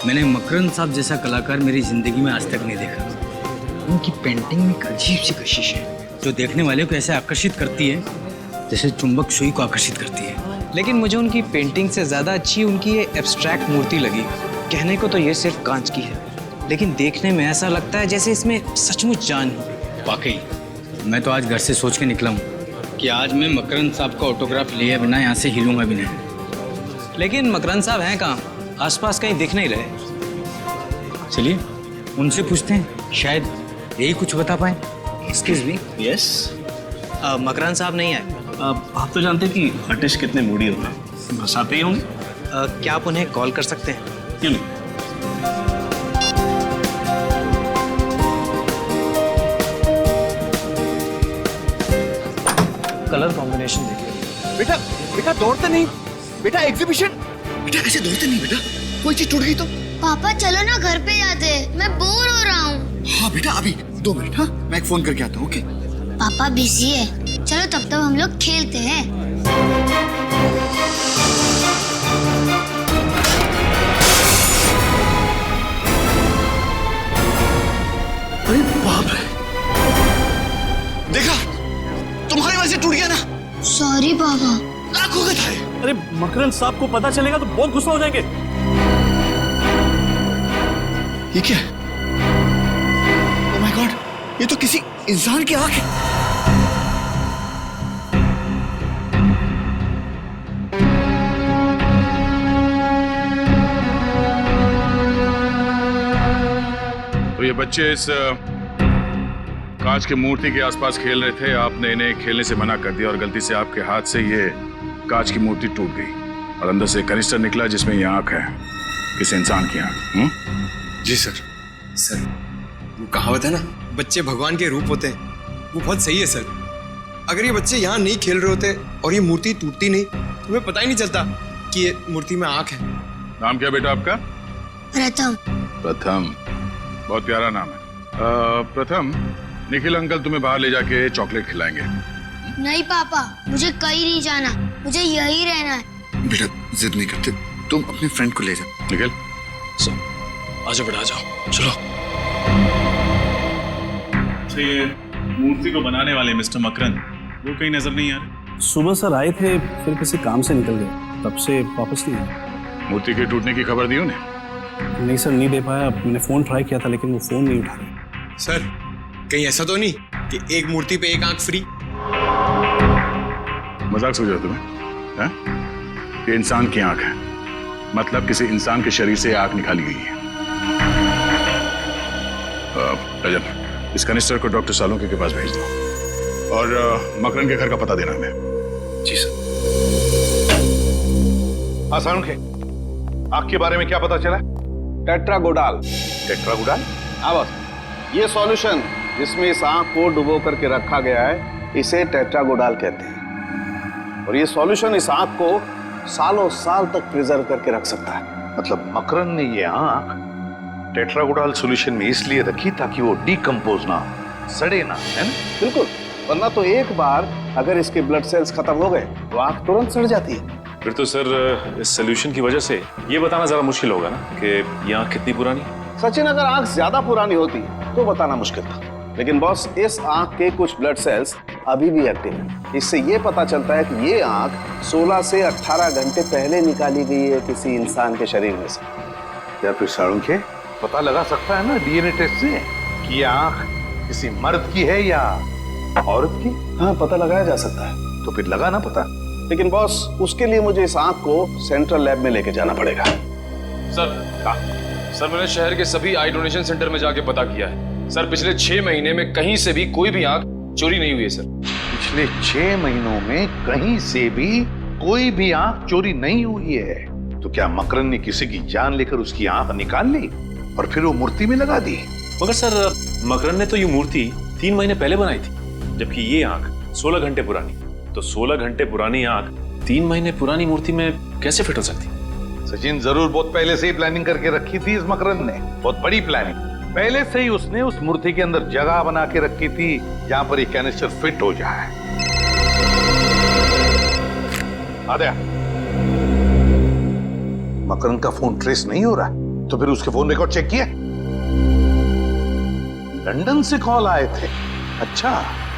मैंने मकरंद साहब जैसा कलाकार मेरी जिंदगी में आज तक नहीं देखा। उनकी पेंटिंग में एक अजीब सी कशिश है जो देखने वाले को ऐसे आकर्षित करती है जैसे चुंबक सुई को आकर्षित करती है। लेकिन मुझे उनकी पेंटिंग से ज़्यादा अच्छी उनकी ये एब्स्ट्रैक्ट मूर्ति लगी। कहने को तो ये सिर्फ कांच की है, लेकिन देखने में ऐसा लगता है जैसे इसमें सचमुच जान हो। वाकई मैं तो आज घर से सोच के निकला हूँ कि आज मैं मकरंद साहब का ऑटोग्राफ लिए बिना यहाँ से हिलूंगा भी नहीं। लेकिन मकरंद साहब हैं कहाँ? आसपास कहीं दिख नहीं रहे। चलिए उनसे पूछते हैं, शायद यही कुछ बता पाए। Excuse me. यस। मकरंद साहब नहीं आए। आप तो जानते हैं कि आर्टिस्ट कितने मूडी होते हैं, बस आते ही होंगे। क्या आप उन्हें कॉल कर सकते हैं? क्यों नहीं। कलर कॉम्बिनेशन देखिए। बेटा बेटा दौड़ते नहीं बेटा, एग्जीबिशन। बेटा ऐसे दौड़ते नहीं बेटा, कोई चीज टूट गई तो। पापा चलो ना घर पे जाते हैं, मैं बोर हो रहा हूँ। हाँ बेटा अभी 2 मिनट। हाँ मैं एक फोन करके आता हूँ। ओके पापा बिजी है, चलो तब तक हम लोग खेलते हैं। अरे बाप रे, देखा तुम्हारी वजह से टूट गया ना। सॉरी पापा। लाखों का था। अरे मकरंद साहब को पता चलेगा तो बहुत गुस्सा हो जाएंगे। ये क्या? ओह माय गॉड, ये तो किसी इंसान की आंख है। तो ये बच्चे इस कांच की मूर्ति के आसपास खेल रहे थे, आपने इन्हें खेलने से मना कर दिया और गलती से आपके हाथ से ये कांच की मूर्ति टूट गई और अंदर से कनिस्टर निकला जिसमें ये आंख है, किसी इंसान की आंख। जी सर। सर वो कहावत है ना, बच्चे भगवान के रूप होते हैं, वो बहुत सही है सर। अगर ये बच्चे यहाँ नहीं खेल रहे होते और ये मूर्ति टूटती नहीं तो हमें पता ही नहीं चलता कि ये मूर्ति में आंख है। नाम क्या बेटा आपका? प्रथम। प्रथम, बहुत प्यारा नाम है। प्रथम, निखिल अंकल तुम्हें बाहर ले जाके चॉकलेट खिलाएंगे। नहीं पापा, मुझे कहीं नहीं जाना, मुझे यही रहना है। बेटा जिद नहीं करते, तुम अपने फ्रेंड को ले जाओ। निखिल आजाओ बेटा आजाओ, चलो। ये मूर्ति को बनाने वाले मिस्टर मकरंद वो कहीं नजर नहीं आ रहे। सुबह सर आए थे, फिर किसी काम से निकल गए, तब से वापस नहीं आए। मूर्ति के टूटने की खबर दी उन्हें? नहीं सर, नहीं दे पाया। मैंने फोन ट्राई किया था लेकिन वो फोन नहीं उठा रहे। सर कहीं ऐसा तो नहीं कि एक मूर्ति पे एक आंख फ्री? मजाक सूझ रहा तुम्हें? हैं? ये इंसान की आंख है, मतलब किसी इंसान के शरीर से आंख निकाली गई है। रजन, इस कनिस्टर को डॉक्टर सालुंके के पास भेज दो और मकरंद के घर का पता देना हमें। जी सर। हाँ सालुंके, आंख के बारे में क्या पता चला? टेट्रागोडाल। टेट्रागोडाल? हाँ बस, ये सॉल्यूशन जिसमें इस आंख को डुबो करके रखा गया है इसे टेट्रागोडाल कहते हैं। और ये सॉल्यूशन इस आंख को सालों साल तक प्रिजर्व करके रख सकता है। मतलब मकरंद ने ये आंख टेट्रागोडाल सॉल्यूशन में इसलिए रखी ताकि वो डिकम्पोज ना हो, सड़े ना, है ना? बिल्कुल, वरना तो एक बार अगर इसके ब्लड सेल्स खत्म हो गए तो आंख तुरंत सड़ जाती है। फिर तो सर इस सोल्यूशन की वजह से ये बताना जरा मुश्किल होगा ना कि ये आंख कितनी पुरानी। सचिन, अगर आंख ज्यादा पुरानी होती तो बताना मुश्किल था, लेकिन बॉस इस आंख के कुछ ब्लड सेल्स अभी भी एक्टिव है। इससे ये पता चलता है कि ये आंख 16 से 18 घंटे पहले निकाली गई है किसी इंसान के शरीर में से। या फिर सालुंके पता लगा सकता है ना डीएनए टेस्ट से कि ये आंख किसी मर्द की है या औरत की? हाँ, पता लगाया जा सकता है। तो फिर लगा ना पता। लेकिन बॉस उसके लिए मुझे इस आंख को सेंट्रल लैब में लेके जाना पड़ेगा। सर मैंने शहर के सभी आई डोनेशन सेंटर में जाके पता किया है सर, पिछले 6 महीने में कहीं से भी कोई भी आंख चोरी नहीं हुई है सर। पिछले 6 महीनों में कहीं से भी कोई भी आंख चोरी नहीं हुई है? तो क्या मकरंद ने किसी की जान लेकर उसकी आंख निकाल ली और फिर वो मूर्ति में लगा दी? मगर सर मकरंद ने तो ये मूर्ति 3 महीने पहले बनाई थी, जबकि ये आंख 16 घंटे पुरानी। तो 16 घंटे पुरानी आंख 3 महीने पुरानी मूर्ति में कैसे फिट हो सकती? सचिन, जरूर बहुत पहले से ही प्लानिंग करके रखी थी इस मकरंद ने, बहुत बड़ी प्लानिंग। पहले से ही उसने उस मूर्ति के अंदर जगह बना के रखी थी जहां पर ये कैनिस्टर फिट हो जाए। आद्या, मकरंद का फोन ट्रेस नहीं हो रहा। तो फिर उसके फोन रिकॉर्ड चेक किए? लंदन से कॉल आए थे? अच्छा,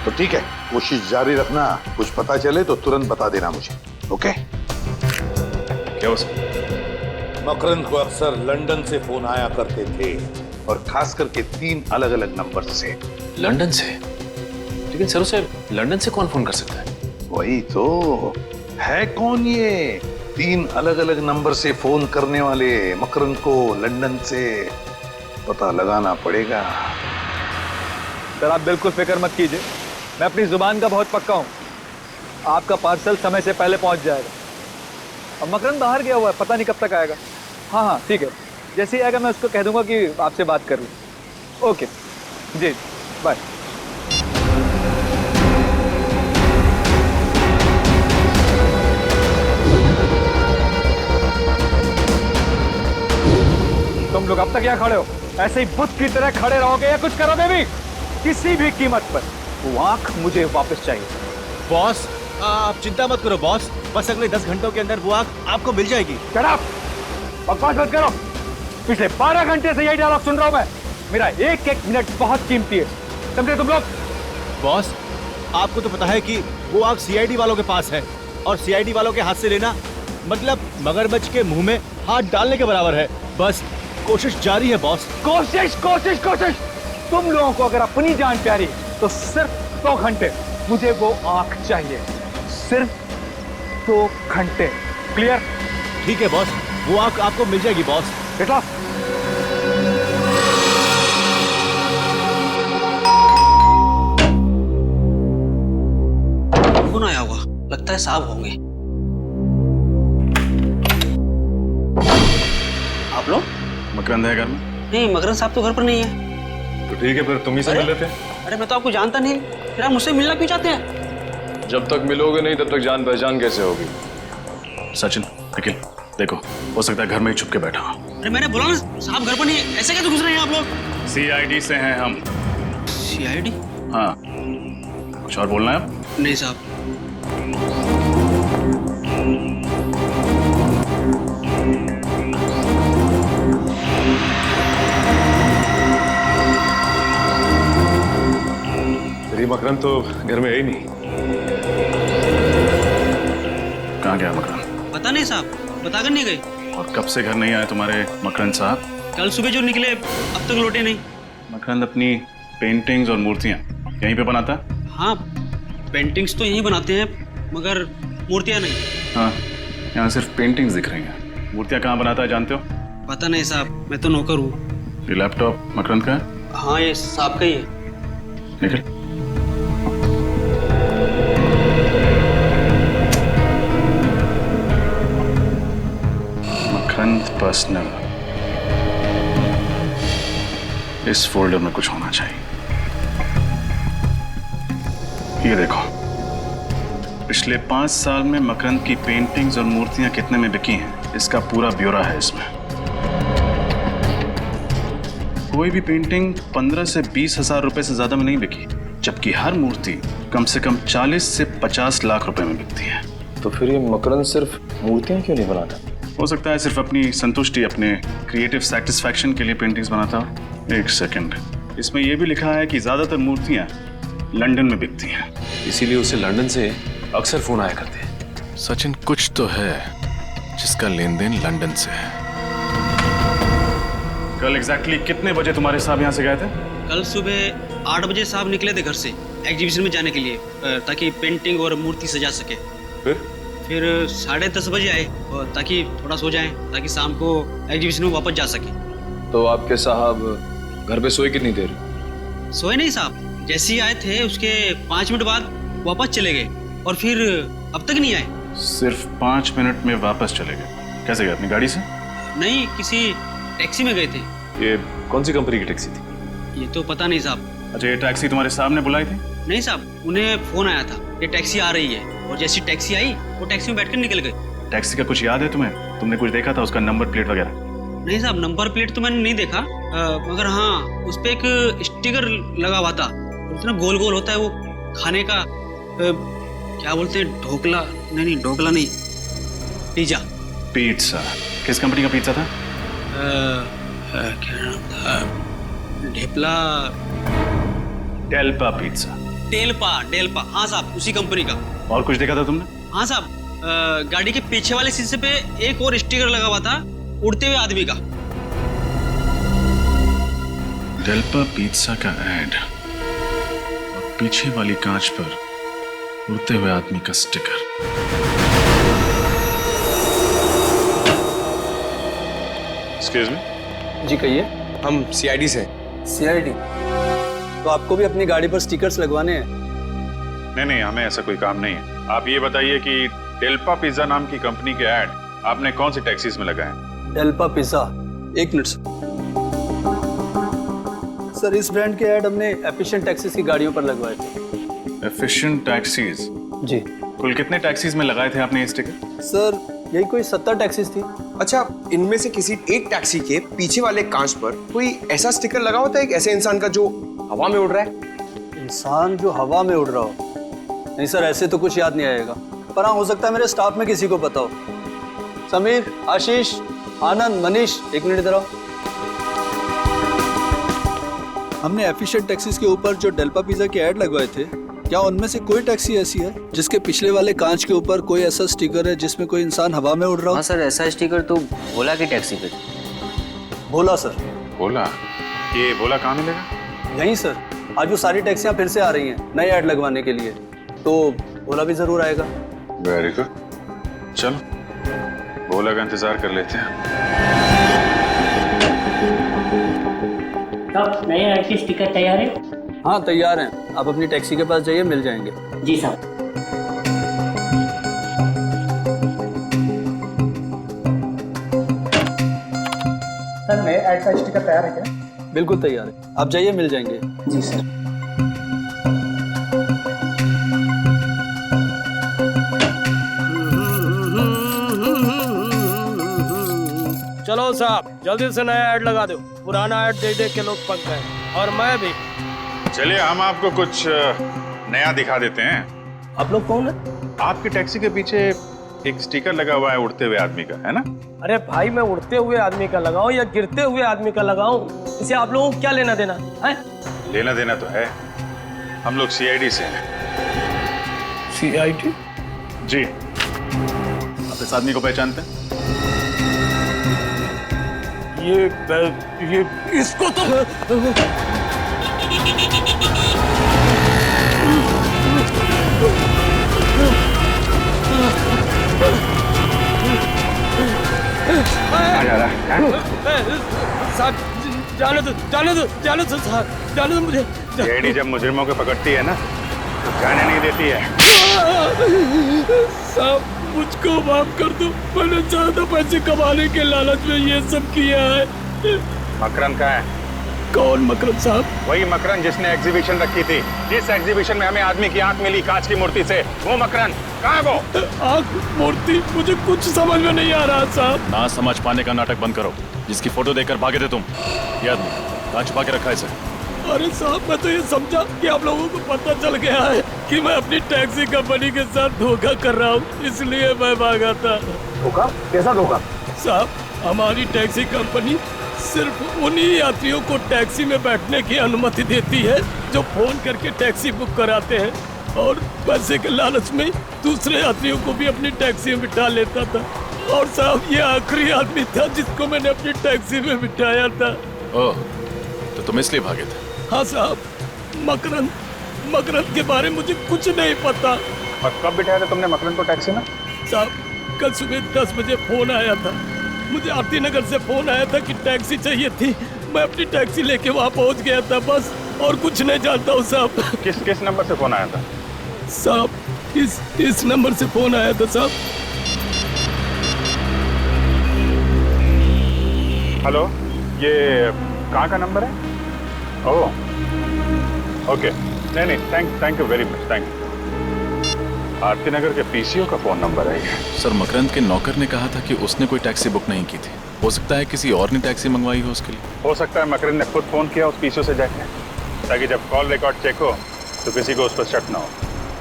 तो ठीक है, कोशिश जारी रखना। कुछ पता चले तो तुरंत बता देना मुझे, ओके? क्या हो सर? मकरंद को अक्सर लंदन से फोन आया करते थे, और खास करके 3 अलग-अलग नंबर से। लंदन से? लेकिन सर उसे लंदन से कौन फोन कर सकता है? वही तो है, कौन ये 3 अलग-अलग नंबर से फोन करने वाले मकरंद को लंदन से? पता लगाना पड़ेगा। सर आप बिल्कुल फिक्र मत कीजिए, मैं अपनी जुबान का बहुत पक्का हूँ। आपका पार्सल समय से पहले पहुंच जाएगा। अब मकरंद बाहर गया हुआ है, पता नहीं कब तक आएगा। हाँ ठीक है, जैसे ही आएगा मैं उसको कह दूंगा कि आपसे बात कर लूँ। ओके जी, बाय। तुम लोग अब तक यहाँ खड़े हो, ऐसे ही बुत की तरह खड़े रहोगे या कुछ करोगे भी? किसी भी कीमत पर वो आंख मुझे वापस चाहिए। बॉस आप चिंता मत करो बॉस, बस अगले 10 घंटों के अंदर वो आग आपको मिल जाएगी। Shut up! बकवास मत करो। पिछले 12 घंटे से यही डायलॉग सुन रहा हूं मैं। मेरा एक एक मिनट बहुत कीमती है, समझे तुम लोग? बॉस आपको तो पता है कि वो आग सीआईडी वालों के पास है, और सीआईडी वालों के हाथ से लेना मतलब मगरमच्छ के मुंह में हाथ डालने के बराबर है। बस कोशिश जारी है बॉस। कोशिश कोशिश कोशिश! तुम लोगों को अगर अपनी जान प्यारी तो सिर्फ 2 घंटे मुझे वो आंख चाहिए, सिर्फ 2 घंटे। क्लियर? ठीक है बॉस, वो आंख आपको मिल जाएगी बॉस। बेटा कौन आया होगा? लगता है साहब होंगे। आप लोग? मकरंद है घर में? नहीं, मकरंद साहब तो घर पर नहीं है। तो ठीक है, फिर तुम ही से मिल लेते। अरे मैं तो आपको जानता नहीं, फिर आप मुझसे मिलना क्यों चाहते हैं? जब तक मिलोगे नहीं तब तक जान पहचान कैसे होगी? सचिन, निखिल, देखो, हो सकता है घर में ही छुप के बैठा हूँ। अरे मैंने बोला ना साहब घर पर नहीं है, ऐसे कैसे घुस रहे हैं आप लोग? सीआईडी से हैं हम। सीआईडी? हाँ, कुछ और बोलना है आप? नहीं साहब। मकरंद तो घर में है ही नहीं। कहाँ गया मकरंद? पता नहीं साहब, बताकर नहीं गए। और कब से घर नहीं आए तुम्हारे मकरंद साहब? कल सुबह जो निकले अब तक लौटे नहीं। मकरंद अपनी पेंटिंग्स और मूर्तियाँ यहीं पे बनाता है? हाँ, पेंटिंग्स तो यहीं बनाते हैं मगर मूर्तियाँ नहीं। हाँ, यहाँ सिर्फ पेंटिंग्स दिख रही हैं। मूर्तियाँ कहाँ बनाता है जानते हो? पता नहीं साहब, मैं तो नौकर हूँ। ये लैपटॉप मकरंद का है? हाँ, ये साहब का ही है। निखिल, पर्सनल, इस फोल्डर में कुछ होना चाहिए। ये देखो, पिछले 5 साल में मकरंद की पेंटिंग्स और मूर्तियां कितने में बिकी हैं, इसका पूरा ब्यौरा है इसमें। कोई भी पेंटिंग 15 से 20 हजार रुपए से ज्यादा में नहीं बिकी, जबकि हर मूर्ति कम से कम 40 से 50 लाख रुपए में बिकती है। तो फिर ये मकरंद सिर्फ मूर्तियां क्यों नहीं बनाता? हो सकता है सिर्फ अपनी संतुष्टि, अपने क्रिएटिव सेटिस्फैक्शन के लिए पेंटिंग्स बनाता हो। एक सेकंड, इसमें यह भी लिखा है कि ज्यादातर मूर्तियां लंदन में बिकती हैं, इसीलिए उसे लंदन से अक्सर फोन आया करते हैं। सचिन, कुछ तो है जिसका लेन देन लंदन से है। कल एग्जैक्टली कितने बजे तुम्हारे साहब यहाँ से गए थे? कल सुबह 8 बजे साहब निकले थे घर से एग्जीबिशन में जाने के लिए, ताकि पेंटिंग और मूर्ति सजा सके। फिर 10:30 बजे आए, और ताकि थोड़ा सो जाएं, ताकि शाम को एग्जीबिशन में वापस जा सके। तो आपके साहब घर पे सोए कितनी देर? सोए नहीं साहब, जैसे ही आए थे उसके 5 मिनट बाद वापस चले गए, और फिर अब तक नहीं आए। सिर्फ 5 मिनट में वापस चले गए? कैसे गए, अपनी गाड़ी से? नहीं, किसी टैक्सी में गए थे। ये कौन सी कंपनी की टैक्सी थी? ये तो पता नहीं साहब। अच्छा, ये टैक्सी तुम्हारे साहब ने बुलाई थी? नहीं साहब, उन्हें फोन आया था ये टैक्सी आ रही है, और जैसी टैक्सी आई वो टैक्सी में बैठकर निकल गए। टैक्सी का कुछ याद है तुम्हें? तुमने कुछ देखा था, उसका नंबर प्लेट वगैरह? नहीं साहब, नंबर प्लेट तो मैंने नहीं देखा, मगर हाँ उस पे एक स्टिकर लगा हुआ था, उतना गोल गोल होता है वो खाने का, क्या बोलते हैं, ढोकला? नहीं, ढोकला नहीं, पिज्जा। पिज्जा? किस कंपनी का पिज्जा था? क्या नाम था, ढेपला, डेल्पा पिज्जा। डेल्पा, हाँ साहब, उसी कंपनी का। और कुछ देखा था तुमने? हाँ साहब, गाड़ी के पीछे वाले शीशे पे एक और स्टिकर लगा हुआ था उड़ते हुए आदमी का। डेल्पा पिज्जा का ऐड और पीछे वाली कांच पर उड़ते हुए आदमी का स्टिकर। Excuse me. जी कहिए। हम सीआईडी से। सीआईडी? तो आपको भी अपनी गाड़ी पर स्टिकर्स लगवाने हैं? नहीं, हमें ऐसा कोई काम नहीं है। आप ये बताइए कि डेल्पा पिज्जा नाम की कंपनी के ऐड आपने कौन सी टैक्सीज में लगाए? डेल्पा पिज्जा, एक मिनट सर, इस ब्रांड के ऐड हमने एफिशिएंट टैक्सीज की गाड़ियों पर लगवाए थे। Efficient taxis? जी। कुल कितने टैक्सीज में लगाए थे आपने ये स्टिकर? सर यही कोई 70 टैक्सीज थी। अच्छा, इनमें से किसी एक टैक्सी के पीछे वाले कांच पर कोई ऐसा स्टिकर लगा होता है एक ऐसे इंसान का जो हवा में उड़ रहा है? इंसान जो हवा में उड़ रहा हो? नहीं सर, ऐसे तो कुछ याद नहीं आएगा, पर हाँ हो सकता है मेरे स्टाफ में किसी को पता हो। समीर, आशीष, आनंद, मनीष, एक मिनट इधर आओ। हमने एफिशिएंट टैक्सीज के ऊपर जो डेल्पा पिज्जा के ऐड लगवाए थे, क्या उनमें से कोई टैक्सी ऐसी है जिसके पिछले वाले कांच के ऊपर कोई ऐसा स्टिकर है जिसमें कोई इंसान हवा में उड़ रहा हो? हाँ सर, ऐसा स्टिकर तो भोला की टैक्सी पे। भोला सर? भोला? ये भोला कहाँ मिलेगा? यहीं सर, आज वो सारी टैक्सियां फिर से आ रही हैं नए ऐड लगवाने के लिए, तो भोला भी जरूर आएगा। वेरी गुड, चलो भोला का इंतजार कर लेते हैं। साहब, नए ऐड के स्टिकर तैयार है? हाँ तैयार हैं, आप अपनी टैक्सी के पास जाइए, मिल जाएंगे। जी साहब। सर, नए ऐड का स्टिकर तैयार है क्या? बिल्कुल तैयार है, आप जाइए, मिल जाएंगे। जी सर। चलो साहब, जल्दी से नया ऐड लगा दो, पुराना ऐड देख देख के लोग पक गए, और मैं भी। चलिए हम आपको कुछ नया दिखा देते हैं। आप लोग कौन है? आपकी टैक्सी के पीछे एक स्टिकर लगा हुआ है उड़ते हुए आदमी का, है ना? अरे भाई, मैं उड़ते हुए आदमी का लगाऊं या गिरते हुए आदमी का लगाऊं, इसे आप लोगों को क्या लेना देना है? लेना देना तो है, हम लोग सीआईडी से हैं। सीआईडी? जी। आप इस आदमी को पहचानते हैं? ये इसको तो साहब, जाने दो साहब, जाने दो मुझे। सीआईडी जब मुजरिमों को पकड़ती है ना, तो जाने नहीं देती है। साहब, मुझको माफ कर दो, मैंने ज्यादा पैसे कमाने के लालच में ये सब किया है। मकरन कहाँ है? कौन मकरन साहब? वही मकरन जिसने एग्जीबिशन रखी थी, जिस एग्जीबिशन में हमें आदमी की आंख मिली कांच की मूर्ति से, वो मकरन कहाँ है? वो आंख मूर्ति? मुझे कुछ समझ में नहीं आ रहा साहब। ना समझ पाने का नाटक बंद करो। जिसकी फोटो देखकर भागे थे तुम, ये आदमी कहाँ छुपा के रखा है इसे? अरे साहब, मैं तो ये समझा कि आप लोगों को पता चल गया है कि मैं अपनी टैक्सी कंपनी के साथ धोखा कर रहा हूँ, इसलिए मैं भागा था। धोखा? कैसा धोखा? साहब, हमारी टैक्सी कंपनी सिर्फ उन्हीं यात्रियों को टैक्सी में बैठने की अनुमति देती है जो फोन करके टैक्सी बुक कराते हैं, और पैसे के लालच में दूसरे यात्रियों को भी अपनी टैक्सी में बिठा लेता था। और साहब, ये आखिरी आदमी था जिसको मैंने अपनी टैक्सी में बिठाया था। ओह, तो तुम इसलिए भागे थे? हाँ साहब, मकरन के बारे में मुझे कुछ नहीं पता। और कब बिठाया था तुमने मकरन को टैक्सी में? साहब, कल सुबह 10 बजे फोन आया था, मुझे आरती नगर से फोन आया था कि टैक्सी चाहिए थी। मैं अपनी टैक्सी लेके वहाँ पहुँच गया था, बस, और कुछ नहीं जानता हूँ साहब। किस नंबर से फोन आया था? साहब, इस नंबर से फोन आया था साहब। हेलो, ये कहाँ का नंबर है? ओह, ओके, नहीं, thank you very much, thank you. Aarti Nagar के पीसीओ का फोन नंबर है ये। सर, मकरंद के नौकर ने कहा था कि उसने कोई टैक्सी बुक नहीं की थी। हो सकता है किसी और ने टैक्सी मंगवाई हो उसके लिए। हो सकता है मकरंद ने खुद फोन किया उस पीसीओ से जाके, ताकि जब कॉल रिकॉर्ड चेक हो तो किसी को उस पर शक ना हो।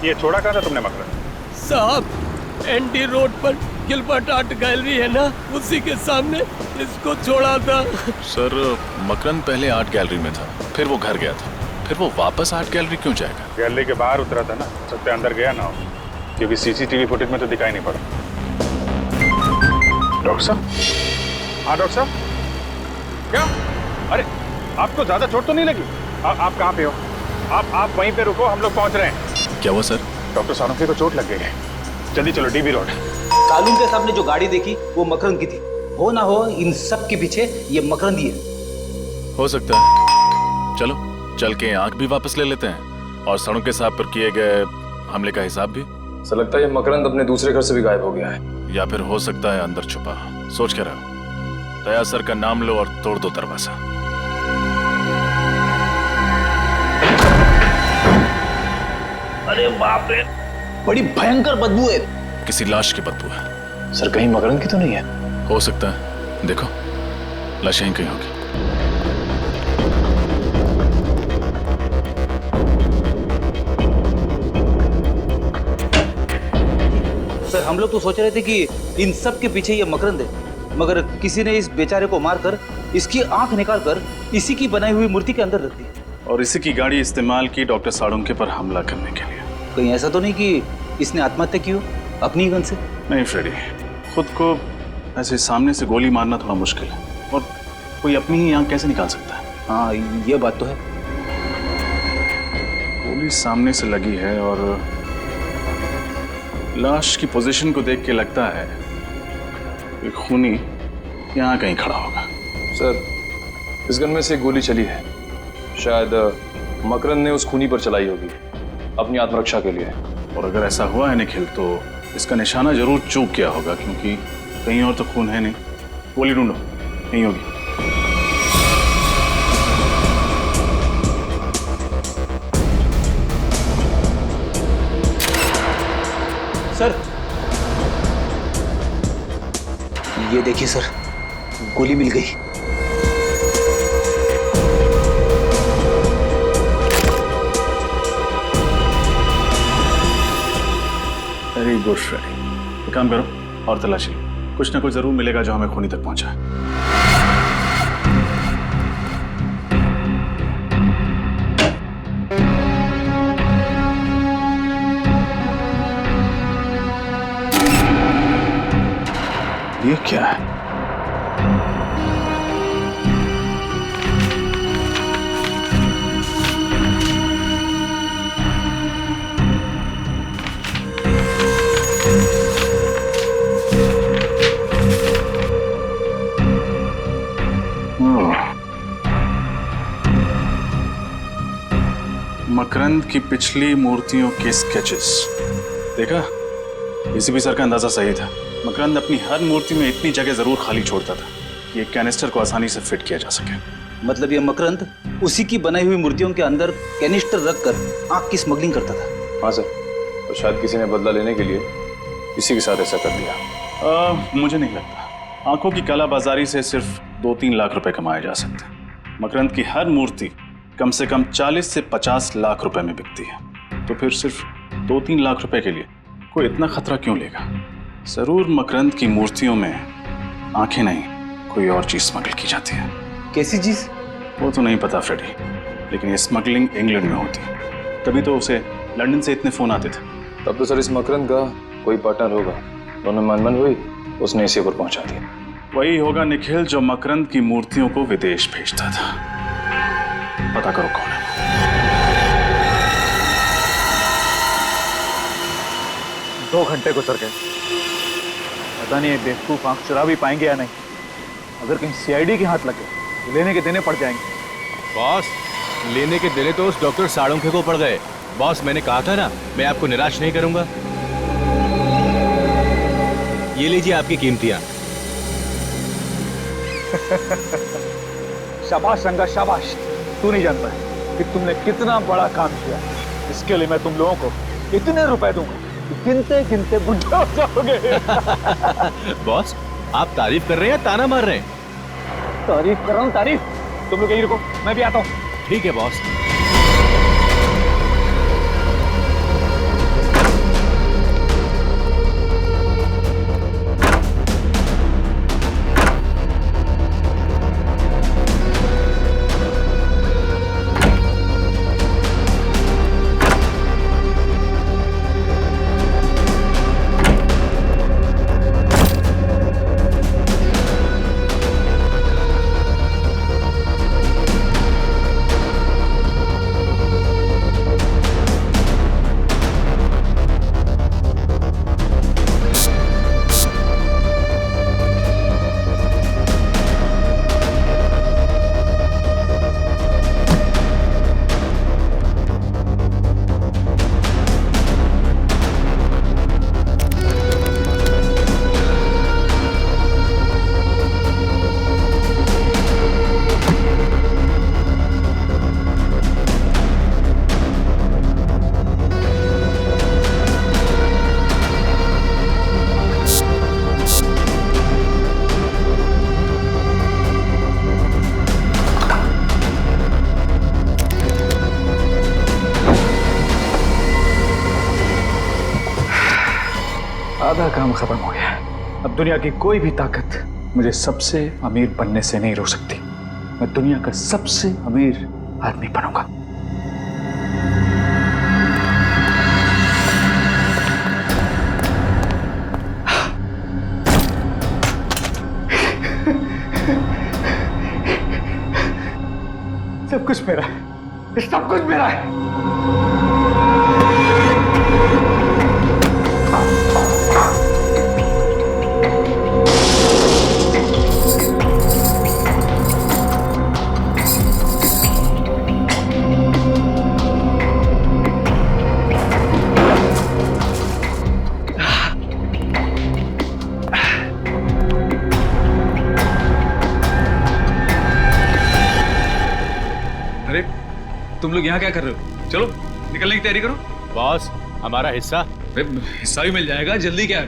ये छोड़ा कहाँ था तुमने मकरंद? साहब, एनडी रोड पर गिलबर्ट आर्ट गैलरी है ना, उसी के सामने इसको छोड़ा था। सर मकरंद पहले आर्ट गैलरी में था, फिर वो घर गया था, फिर वो वापस आर्ट गैलरी क्यों जाएगा? गैलरी के बाहर उतरा था ना, सकते अंदर गया ना हो, क्योंकि सीसीटीवी फुटेज में तो दिखाई नहीं पड़ा। डॉक्टर साहब? हाँ डॉक्टर साहब, क्या? अरे आपको ज्यादा चोट तो नहीं लगी? आप कहाँ पे हो? आप वहीं पे रुको, हम लोग पहुंच रहे हैं। क्या हुआ सर? डॉक्टर सालोंके को चोट लग गई है, जल्दी चलो डीबी रोड। सालून के सामने जो गाड़ी देखी वो मकरंद की थी, हो ना हो इन सब के पीछे ये मकरंद ही है। हो सकता है, चलो चल के आंख भी वापस ले लेते हैं और साळुंके साहब पर किए गए हमले का हिसाब भी। सर लगता है ये मकरंद अपने दूसरे घर से भी गायब हो गया है, या फिर हो सकता है अंदर छुपा। सोच के रहो, दया सर का नाम लो और तोड़ दो दरवाजा। अरे बाप रे, बड़ी भयंकर बदबू है। किसी लाश की बदबू है। सर कहीं मकरंद की तो नहीं है? हो सकता है, देखो लाश यहीं कहीं होगी। सर हम लोग तो सोच रहे थे कि इन सब के पीछे ये मकरंद है, मगर किसी ने इस बेचारे को मारकर इसकी आंख निकालकर इसी की बनाई हुई मूर्ति के अंदर रख दी, और इसी की गाड़ी इस्तेमाल की डॉक्टर साळुंके पर हमला करने के लिए। कहीं ऐसा तो नहीं कि इसने आत्महत्या की हो अपनी गन से? नहीं फ्रेडी, खुद को ऐसे सामने से गोली मारना थोड़ा मुश्किल है, और कोई अपनी ही आंख कैसे निकाल सकता है? हाँ ये बात तो है। गोली सामने से लगी है और लाश की पोजीशन को देख के लगता है कि खूनी यहाँ कहीं खड़ा होगा। सर इस गन में से एक गोली चली है, शायद मकरंद ने उस खूनी पर चलाई होगी अपनी आत्मरक्षा के लिए। और अगर ऐसा हुआ है निखिल, तो इसका निशाना जरूर चूक गया होगा, क्योंकि कहीं और तो खून है नहीं। गोली ढूंढो, नहीं होगी। सर ये देखिए सर, गोली मिल गई। वेरी गुड फ्रेडी, काम करो और तलाशी लो, कुछ ना कुछ जरूर मिलेगा जो हमें खूनी तक पहुंचा है। ये क्या है? मकरंद की पिछली मूर्तियों के स्केचेस देखा? एसीपी सर का अंदाजा सही था। मकरंद अपनी हर मूर्ति में इतनी जगह जरूर खाली छोड़ता था कि एक कैनिस्टर को आसानी से फिट किया जा सके। मतलब ये मकरंद उसी की बनाई हुई मूर्तियों के अंदर कैनिस्टर रखकर आग की स्मगलिंग करता था। हाँ सर, और शायद किसी ने बदला लेने के लिए इसी के साथ ऐसा कर दिया। मुझे नहीं लगता। आंखों की कालाबाजारी से सिर्फ 2-3 लाख रुपए कमाए जा सकते हैं। मकरंद की हर मूर्ति कम से कम 40 से 50 लाख रुपए में बिकती है, तो फिर सिर्फ 2-3 लाख रुपए के लिए कोई इतना खतरा क्यों लेगा? जरूर मकरंद की मूर्तियों में आंखें नहीं, कोई और चीज स्मगल की जाती है। कैसी चीज? वो तो नहीं पता फ्रेडी, लेकिन ये स्मगलिंग इंग्लैंड में होती है, तभी तो उसे लंदन से इतने फोन आते थे। तब तो सर इस मकरंद का कोई पार्टनर होगा, दोनों मनमन हुई, उसने इसी पर पहुंचा दिया। वही होगा निखिल जो मकरंद की मूर्तियों को विदेश भेजता था। पता करो कौन है। दो घंटे गुजर गए, पता नहीं ये बेवकूफ आंख चुरा भी पाएंगे या नहीं। अगर कहीं सीआईडी के हाथ लगे तो लेने के देने पड़ जाएंगे। बॉस, लेने के देने तो उस डॉक्टर साळुंके को पड़ गए। बॉस, मैंने कहा था ना, मैं आपको निराश नहीं करूंगा। ये लीजिए आपकी कीमतियां। शाबाश रंगा शाबाश। तू नहीं जानता कि तुमने कितना बड़ा काम किया। इसके लिए मैं तुम लोगों को इतने रुपए दूंगा, गिनते गिनते बुढ़े हो जाओगे। बॉस, आप तारीफ कर रहे हैं या ताना मार रहे हैं? तारीफ कर रहा हूँ, तारीफ। तुम लोग यहीं रुको, मैं भी आता हूँ। ठीक है बॉस। आधा काम खत्म हो गया। अब दुनिया की कोई भी ताकत मुझे सबसे अमीर बनने से नहीं रोक सकती। मैं दुनिया का सबसे अमीर आदमी बनूंगा। सब कुछ मेरा है, सब कुछ मेरा है। अरे तुम लोग यहाँ क्या कर रहे हो? चलो निकलने की तैयारी करो। बॉस, हमारा हिस्सा। हिस्सा भी मिल जाएगा, जल्दी क्या है?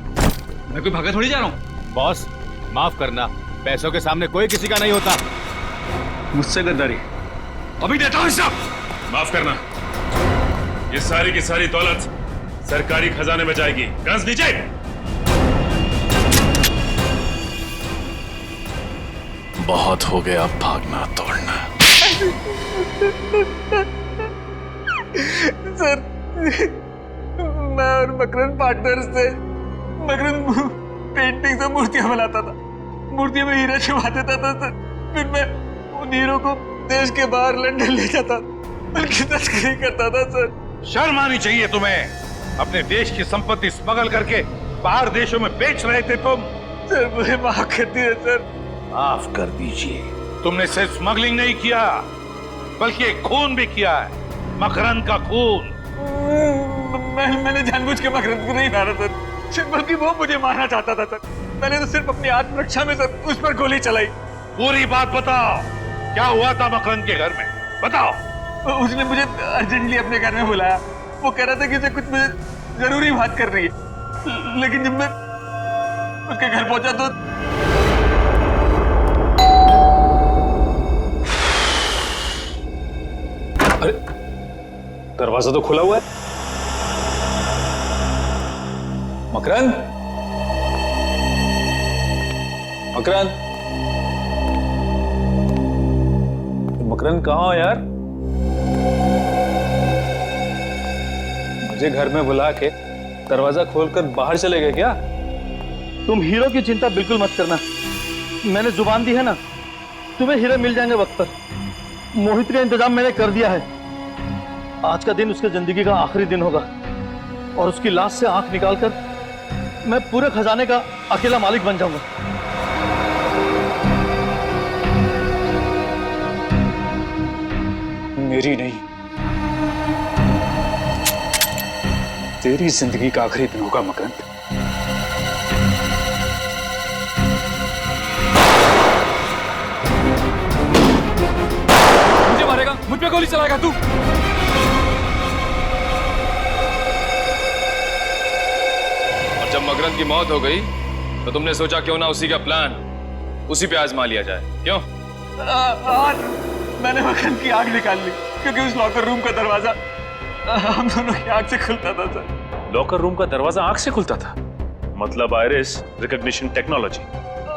मैं कोई भागा थोड़ी जा रहा हूँ। बॉस माफ करना, पैसों के सामने कोई किसी का नहीं होता। मुझसे गद्दारी अभी देता हूँ हिस्सा। माफ करना, ये सारी की सारी दौलत सरकारी खजाने में जाएगी। गज नीचे। बहुत हो गया भागना तोड़ना। सर, मैं और मकरन पार्टनर्स थे। मकरन पेंटिंग से मूर्तियां बनाता था, मूर्तियों में हीरा छुपा देता था सर। फिर मैं उन हीरो को देश के बाहर लंदन ले जाता, उनकी तस्करी करता था सर। शर्म आनी चाहिए तुम्हें। अपने देश की संपत्ति स्मगल करके बाहर देशों में बेच रहे थे तुम। सर मुझे माफ कर दिए सर। माफ कर दीजिए। तुमने सिर्फ स्मगलिंग नहीं किया, बल्कि एक खून भी किया है, मकरन का खून। मैंने जानबूझ के मकरन को नहीं मारा सर, बल्कि वो मुझे मारना चाहता था सर। मैंने तो सिर्फ अपनी आत्मरक्षा में सर उस पर गोली चलाई। पूरी बात बताओ, क्या हुआ था मकरन के घर में? बताओ। उसने मुझे अर्जेंटली अपने घर में बुलाया। वो कह रहा था कि उसे कुछ मुझे जरूरी बात कर रही है, लेकिन जब मैं उसके घर पहुंचा तो अरे दरवाजा तो खुला हुआ है। मकरन, मकरन, मकरन कहाँ हो यार? मुझे घर में बुला के दरवाजा खोलकर बाहर चले गए क्या? तुम हीरो की चिंता बिल्कुल मत करना। मैंने जुबान दी है ना, तुम्हें हीरे मिल जाएंगे वक्त पर। मोहित का इंतजाम मैंने कर दिया है। आज का दिन उसकी जिंदगी का आखिरी दिन होगा और उसकी लाश से आंख निकालकर मैं पूरे खजाने का अकेला मालिक बन जाऊंगा। मेरी नहीं, तेरी जिंदगी का आखिरी दिन होगा मकरन। मुझे मारेगा, मुझ पे गोली चलाएगा तू? और जब मकरन की मौत हो गई तो तुमने सोचा क्यों ना उसी का प्लान उसी पे आजमा लिया जाए, क्यों? मैंने मकरन की आग निकाल ली क्योंकि उस लॉकर रूम का दरवाजा हम दोनों की आग से खुलता था सर। लॉकर रूम का दरवाजा आंख से खुलता था? मतलब आइरिस रिकॉग्निशन टेक्नोलॉजी।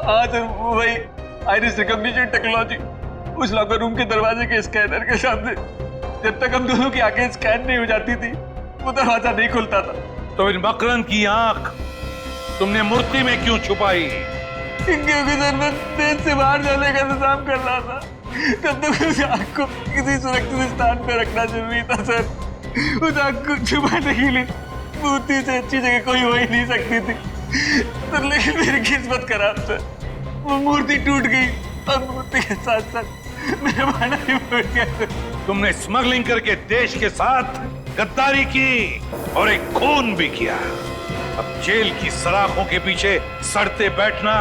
हाँ सर, वही आइरिस रिकॉग्निशन टेक्नोलॉजी। उस लॉकर रूम के दरवाजे के स्कैनर के सामने जब तक हम दोनों की आंखें स्कैन नहीं हो जाती थी वो दरवाजा नहीं खुलता था। तो इन मकरन की आंख तुमने मूर्ति में क्यों छुपाई? क्योंकि सर मैं देश से बाहर जाने का इंतजाम कर रहा था। तब तक उस आंख को किसी सुरक्षित स्थान पर रखना जरूरी था सर। उस आंख को छुपाने के लिए मूर्ति से अच्छी जगह कोई हो ही नहीं सकती थी सर। लेकिन मेरी किस्मत खराब सर, वो मूर्ति टूट गई और मूर्ति के साथ साथ मेरा भाना भी फट गया सर। तुमने स्मगलिंग करके देश के साथ गद्दारी की और एक खून भी किया। अब जेल की सलाखों के पीछे सड़ते बैठना,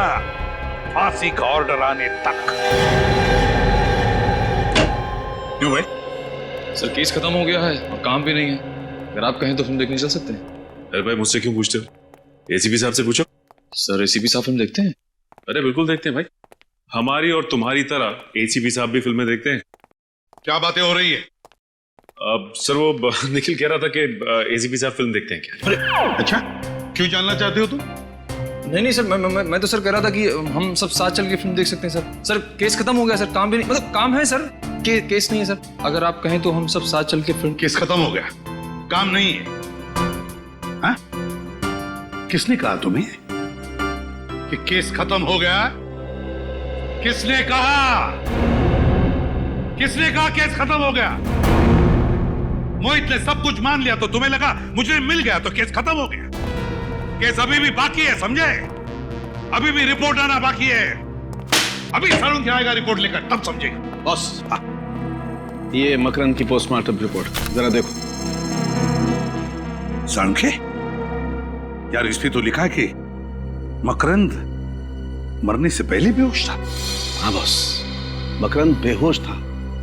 फांसी का ऑर्डर आने तक। क्यों भाई? सर केस खत्म हो गया है और काम भी नहीं है। अगर आप कहें तो फिल्म देखने चल सकते हैं। अरे भाई मुझसे क्यों पूछते हो? एसीपी साहब से पूछो। सर एसीपी साहब फिल्म देखते हैं? अरे बिल्कुल देखते हैं भाई, हमारी और तुम्हारी तरह एसीपी साहब भी फिल्में देखते हैं। क्या बातें हो रही है? सर वो निखिल कह रहा था कि एसीपी साहब फिल्म देखते हैं क्या? अरे अच्छा, क्यों जानना चाहते हो तुम? नहीं सर, मैं तो सर कह रहा था कि हम सब साथ चल के फिल्म देख सकते हैं सर। सर केस खत्म हो गया सर, काम भी नहीं, मतलब काम है सर, केस नहीं है सर। अगर आप कहें तो हम सब साथ चल के फिल्म। केस खत्म हो गया, काम नहीं है? हाँ? किसने कहा तुम्हें कि केस खत्म हो गया? किसने कहा? किसने कहा केस खत्म हो गया? मोहित ने सब कुछ मान लिया तो तुम्हें लगा मुझे मिल गया तो केस खत्म हो गया। केस अभी भी बाकी है, समझे? अभी भी रिपोर्ट आना बाकी है। अभी सारुण क्या आएगा रिपोर्ट लेकर, तब समझेगा। बॉस, ये मकरंद की पोस्टमार्टम रिपोर्ट जरा देखो। सारुण यार, इस पे तो लिखा है कि मकरंद मरने से पहले बेहोश था। हाँ बॉस, मकरंद बेहोश था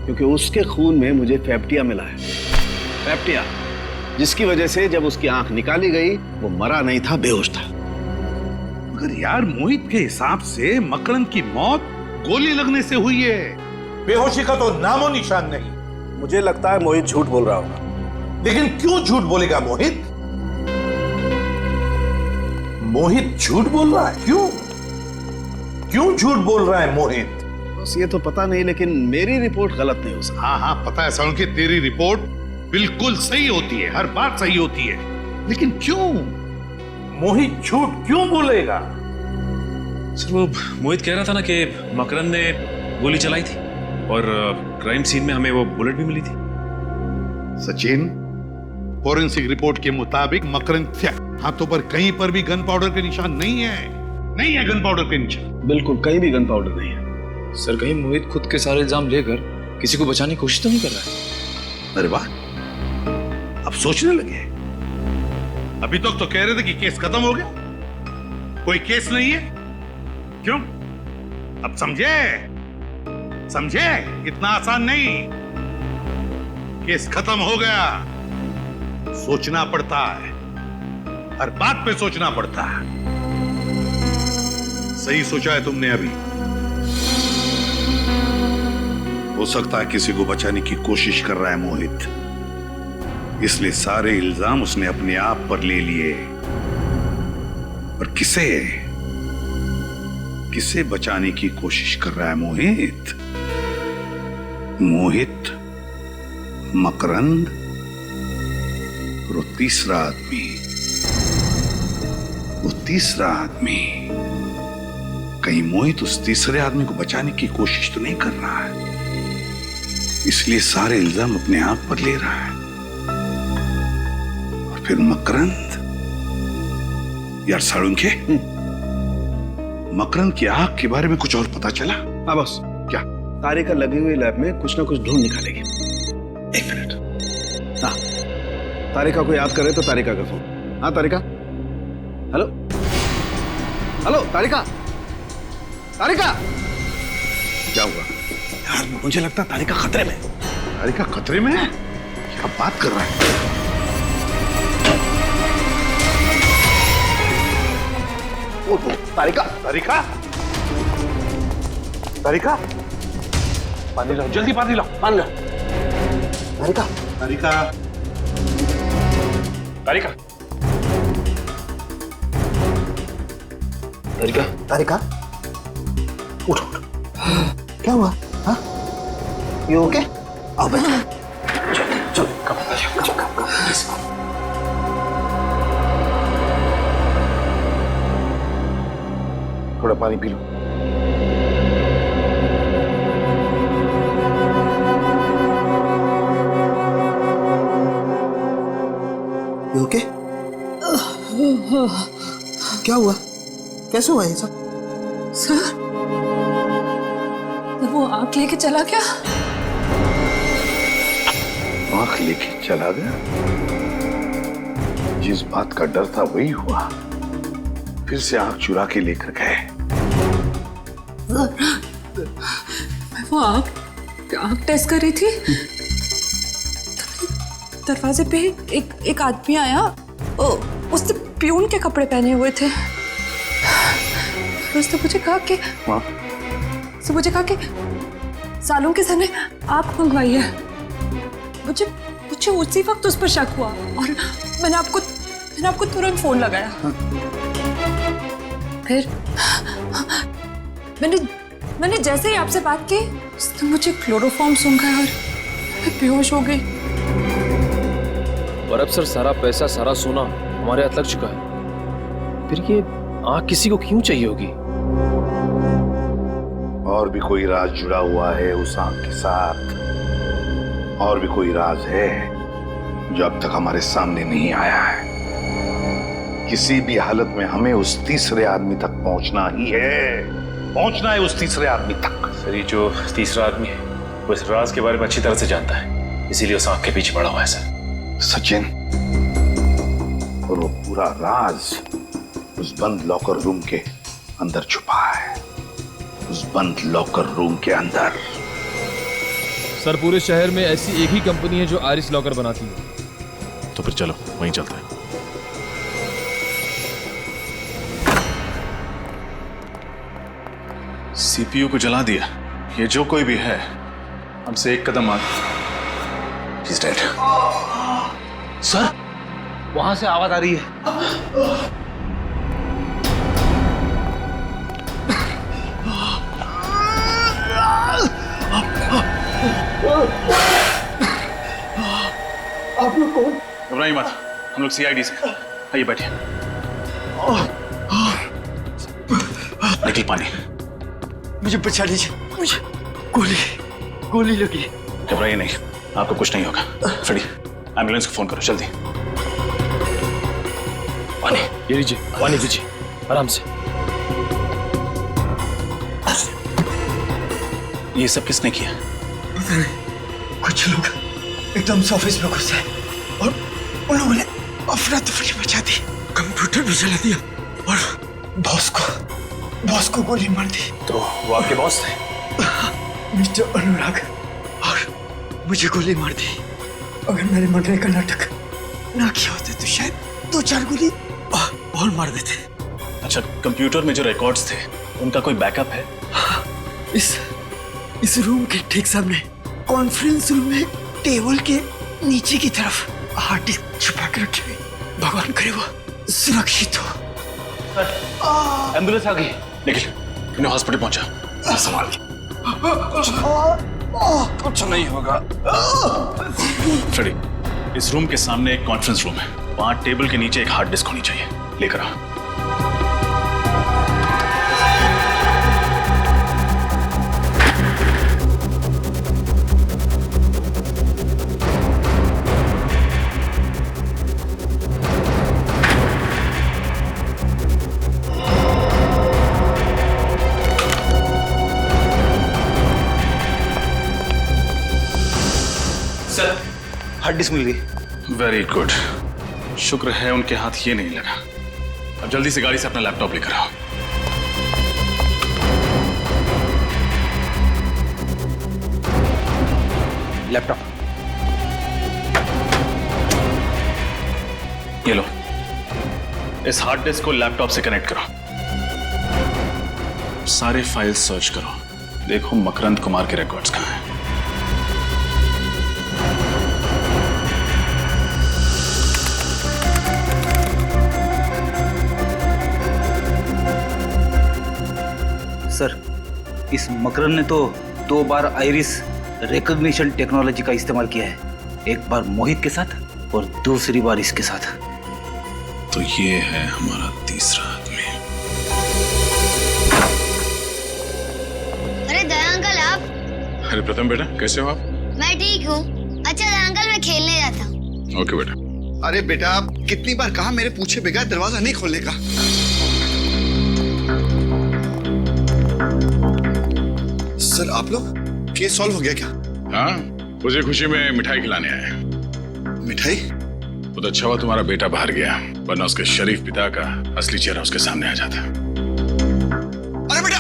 क्योंकि उसके खून में मुझे फैप्टिया मिला है। फैप्टिया, जिसकी वजह से जब उसकी आंख निकाली गई वो मरा नहीं था, बेहोश था। मगर यार, मोहित के हिसाब से मकरंद की मौत गोली लगने से हुई है। बेहोशी का तो नामो निशान नहीं। मुझे लगता है मोहित झूठ बोल रहा होगा। लेकिन क्यों झूठ बोलेगा मोहित? मोहित झूठ बोल रहा है, क्यों झूठ बोल रहा है मोहित? बस ये तो पता नहीं, लेकिन मेरी रिपोर्ट गलत नहीं हो सकती। हाँ पता है सारुण, तेरी रिपोर्ट बिल्कुल सही होती है, हर बात सही होती है, लेकिन क्यों? मोहित झूठ क्यों बोलेगा? सर वो मोहित कह रहा था ना कि मकरंद ने गोली चलाई थी और क्राइम सीन में हमें वो बुलेट भी मिली थी। सचिन, फोरेंसिक रिपोर्ट के मुताबिक मकरंद के हाथों पर कहीं पर भी गन पाउडर के निशान नहीं है गन पाउडर के निशान। बिल्कुल कहीं भी गन पाउडर नहीं है। सर कहीं मोहित खुद के सारे इल्जाम लेकर किसी को बचाने की कोशिश तो नहीं कर रहा है? अरे वाह, अब सोचने लगे। अभी तक तो कह रहे थे कि केस खत्म हो गया, कोई केस नहीं है। क्यों? अब समझे इतना आसान नहीं। केस खत्म हो गया, सोचना पड़ता है, हर बात पे सोचना पड़ता है। सही सोचा है तुमने। अभी हो सकता है किसी को बचाने की कोशिश कर रहा है मोहित, इसलिए सारे इल्जाम उसने अपने आप पर ले लिए। और किसे बचाने की कोशिश कर रहा है मोहित? मकरंद और वो तीसरा आदमी। कहीं मोहित उस तीसरे आदमी को बचाने की कोशिश तो नहीं कर रहा है, इसलिए सारे इल्जाम अपने आप पर ले रहा है। और फिर मकरंद, यार सारुण के मकरंद की आंख के बारे में कुछ और पता चला? हाँ बॉस। क्या? तारिका लगी हुई लैब में कुछ ना कुछ ढूंढ निकालेगी। एक मिनट। हाँ, तारिका को याद करे तो तारिका का फोन। हाँ तारिका, हेलो तारिका। क्या हुआ? यार मुझे लगता है तारिका खतरे में। तारिका खतरे में है? क्या बात कर रहा है? तारिका, पानी लाओ, जल्दी पानी लाओ। तारिका, उठ। क्या हुआ? हाँ? You okay? आओ बैठो। चलो, कम। थोड़ा पानी पी लो। You okay? क्या हुआ? कैसे हुआ ये सब? सर, वो आंख लेके चला क्या? आंख लेके चला गया? जिस बात का डर था वही हुआ। फिर से आंख चुरा के लेकर गए। वो आंख टेस्ट कर रही थी, दरवाजे पे एक आदमी आया। उसने प्यून के कपड़े पहने हुए थे। उसने मुझे कहा कि सालों के सर ने आंख मंगवाई है। मुझे उसी वक्त उस पर शक हुआ और मैंने आपको तुरंत फोन लगाया। फिर मैंने जैसे ही आपसे बात की उसने मुझे क्लोरोफॉर्म सूंघा और मैं बेहोश हो गई। और अब सर सारा पैसा सारा सोना हमारे हाथ लग चुका है, फिर ये आँख किसी को क्यों चाहिए होगी? और भी कोई राज जुड़ा हुआ है उस आंख के साथ, और भी कोई राज है जो अब तक हमारे सामने नहीं आया है। किसी भी हालत में हमें उस तीसरे आदमी तक पहुंचना ही है, पहुंचना है उस तीसरे आदमी तक। सर ये जो तीसरा आदमी है वो इस राज के बारे में अच्छी तरह से जानता है, इसीलिए उस आंख के पीछे पड़ा हुआ है सर। सचिन, और वो पूरा राज उस बंद लॉकर रूम के अंदर छुपा है, उस बंद लॉकर रूम के अंदर। सर पूरे शहर में ऐसी एक ही कंपनी है जो आइरिस लॉकर बनाती है। तो फिर चलो वहीं चलते हैं। सीपीयू को जला दिया। ये जो कोई भी है हमसे एक कदम आगे। He's dead. सर वहां से आवाज आ रही है। आप लोग कौन? घबराइए मत, हम लोग सीआईडी से। आइए बैठिए। निकल पानी। मुझे बचा लीजिए, मुझे गोली लगी। घबराइए नहीं, आपको कुछ नहीं होगा। फ्रेडी, एम्बुलेंस को फोन करो जल्दी। पानी ये लीजिए, पानी दीजिए आराम से। ये सब किसने किया? पता नहीं, कुछ लोग एकदम से ऑफिस में घुसे और उन लोगों ने अफरा तफरी मचा दी, कंप्यूटर भी जला दिया और बॉस को गोली मार दी। तो वो आपके बॉस थे? मिस्टर अनुराग, और मुझे गोली मार दी। अगर मैंने मरने का नाटक ना किया होता तो शायद 2-4 गोली और मार देते। अच्छा, कंप्यूटर में जो रिकॉर्ड्स थे उनका कोई बैकअप है? इस रूम के ठीक सामने कॉन्फ्रेंस रूम में टेबल के नीचे की तरफ हार्ड डिस्क छुपा के रखी हुई। भगवान करे वो सुरक्षित हो। एम्बुलेंस आ गई। निखिल, इन्हें हॉस्पिटल पहुंचा। संभाल के। कुछ नहीं होगा। फ्रेडी, इस रूम के सामने एक कॉन्फ्रेंस रूम है, वहां टेबल के नीचे एक हार्ड डिस्क होनी चाहिए। लेकर आ। हार्ड डिस्क मिल गई। वेरी गुड, शुक्र है उनके हाथ ये नहीं लगा। अब जल्दी से गाड़ी से अपना लैपटॉप लेकर आओ। लैपटॉप ये लो। इस हार्ड डिस्क को लैपटॉप से कनेक्ट करो। सारे फाइल्स सर्च करो, देखो मकरंद कुमार के रिकॉर्ड्स कहाँ हैं। सर, इस मकरंद ने तो 2 बार आइरिस रिकॉग्निशन टेक्नोलॉजी का इस्तेमाल किया है। एक बार मोहित के साथ और दूसरी बार इसके साथ। तो ये है हमारा तीसरा आदमी। अरे दया अंकल, आप? अरे प्रथम बेटा, कैसे हो आप? मैं ठीक हूँ। अच्छा दया अंकल, मैं खेलने जाता हूँ। ओके बेटा। अरे बेटा, आप कितनी बार कहा मेरे पूछे बगैर दरवाजा नहीं खोलने का। सर, आप लोग केस सॉल्व हो गया क्या? हाँ, उसे खुशी में मिठाई खिलाने आए। मिठाई? बहुत अच्छा हुआ तुम्हारा बेटा बाहर गया, वरना उसके शरीफ पिता का असली चेहरा उसके सामने आ जाता। अरे बेटा!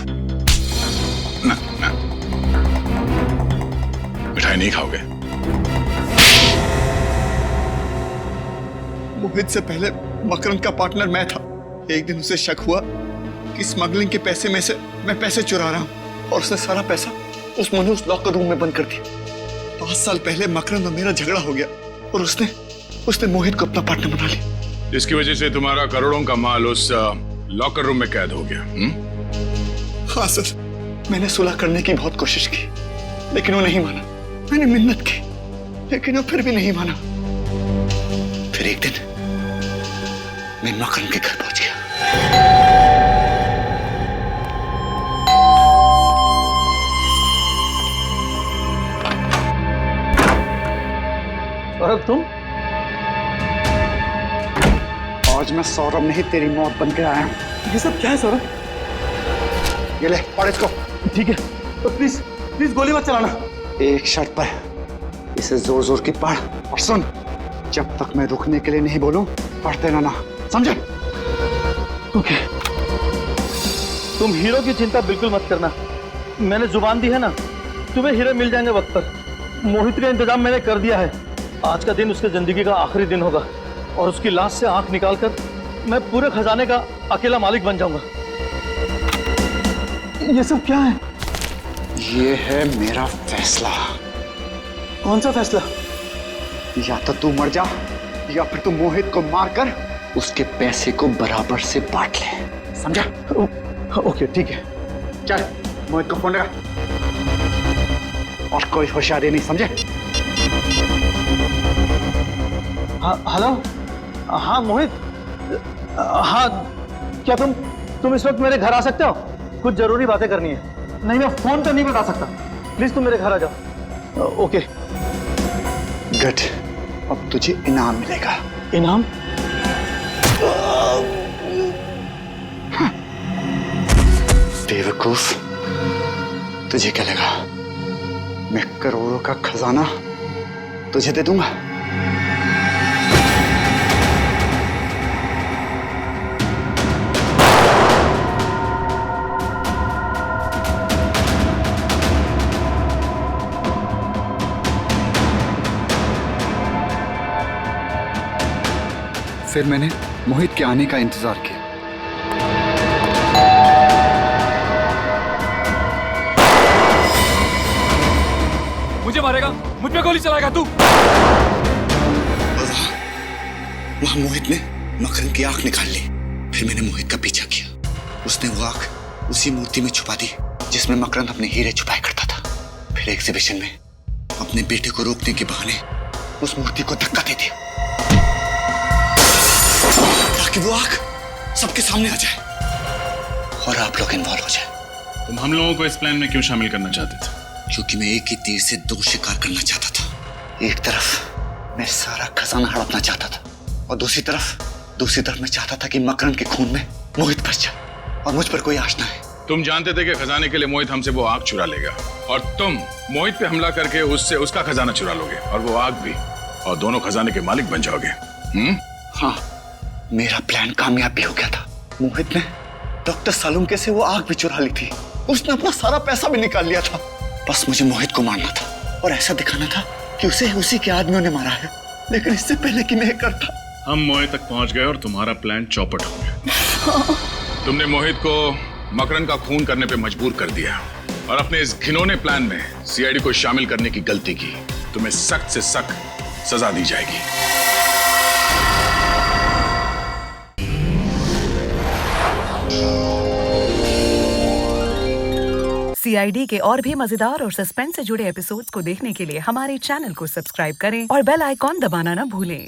ना, ना। मिठाई नहीं खाओगे? मोहित से पहले मकरंद का पार्टनर मैं था। एक दिन उसे शक हुआ कि स्मगलिंग के पैसे में से मैं पैसे चुरा रहा हूँ, और उसने सारा पैसा उस लॉकर रूम में बंद कर दिया। 5 साल पहले मकरंद और मेरा झगड़ा हो गया। और उसने मोहित को अपना पार्टनर बना लिया। इसकी वजह से तुम्हारा करोड़ों का माल उस लॉकर रूम में कैद हो गया। हाँ सर, मैंने सुलह करने की बहुत कोशिश की, लेकिन वो नहीं माना। मैंने मिन्नत की, लेकिन वो फिर भी नहीं माना। फिर एक दिन मैं मकरन के घर पहुंच गया। सौरभ, तुम? आज मैं सौरभ नहीं, तेरी मौत बन के आया हूं। ये सब क्या है सौरभ? ये ले, पढ़ इसको। ठीक है, तो प्लीज गोली मत चलाना। एक शर्त पर, इसे जोर जोर की पढ़ और सुन। जब तक मैं रुकने के लिए नहीं बोलूं, पढ़ते रहना, समझे? ओके। तुम हीरो की चिंता बिल्कुल मत करना। मैंने जुबान दी है ना, तुम्हें हीरो मिल जाएंगे वक्त पर। मोहित का इंतजाम मैंने कर दिया है। आज का दिन उसकी जिंदगी का आखिरी दिन होगा और उसकी लाश से आंख निकालकर मैं पूरे खजाने का अकेला मालिक बन जाऊंगा। ये सब क्या है? ये है मेरा फैसला। कौन सा फैसला? या तो तू मर जा, या फिर तू मोहित को मारकर उसके पैसे को बराबर से बांट ले, समझा? ओके, ठीक है। चल, मोहित को फोन लगा। और कोई होशियारी नहीं, समझे? हाँ, हेलो। हाँ मोहित। हाँ, क्या तुम इस वक्त मेरे घर आ सकते हो? कुछ जरूरी बातें करनी है। नहीं, मैं फोन पर नहीं बता सकता। प्लीज तुम मेरे घर आ जाओ। ओके। गुड, अब तुझे इनाम मिलेगा। इनाम? बेवकूफ, तुझे क्या लगा मैं करोड़ों का खजाना तुझे दे दूंगा? फिर मैंने मोहित के आने का इंतजार किया। मुझे मारेगा, मुझ पे गोली चलाएगा तू? वहां मोहित ने मकरन की आंख निकाल ली। फिर मैंने मोहित का पीछा किया। उसने वो आंख उसी मूर्ति में छुपा दी जिसमें मकरन अपने हीरे छुपाया करता था। फिर एग्जीबिशन में अपने बेटे को रोकने के बहाने उस मूर्ति को धक्का दे दिया ताकि वो आंख सबके सामने आ जाए और आप लोग इन्वॉल्व हो जाए। तुम हम लोगों को इस प्लान में क्यों शामिल करना चाहते थे? क्योंकि मैं एक ही तीर से दो शिकार करना चाहता था। एक तरफ मैं सारा खजाना हड़पना चाहता था और दूसरी तरफ मैं चाहता था कि मकरन के खून में मोहित बच जाए और मुझ पर कोई आश ना है। तुम जानते थे कि खजाने के लिए मोहित हमसे वो आग चुरा लेगा और तुम मोहित पे हमला करके उससे उसका खजाना चुरा लोगे और वो आग भी, और दोनों खजाने के मालिक बन जाओगे। हाँ, मेरा प्लान कामयाब भी हो गया था। मोहित ने डॉक्टर सालुंके से वो आग भी चुरा ली थी। उसने अपना सारा पैसा भी निकाल लिया था। बस मुझे मोहित को मारना था और ऐसा दिखाना था कि उसे उसी के आदमियों ने मारा है, लेकिन इससे पहले कि मैं करता। हम मोहित तक पहुंच गए और तुम्हारा प्लान चौपट हो गया। तुमने मोहित को मकरन का खून करने पे मजबूर कर दिया और अपने इस घिनौने प्लान में सीआईडी को शामिल करने की गलती की। तुम्हें सख्त से सख्त सजा दी जाएगी। सीआईडी के और भी मजेदार और सस्पेंस से जुड़े एपिसोड्स को देखने के लिए हमारे चैनल को सब्सक्राइब करें और बेल आइकॉन दबाना ना भूलें।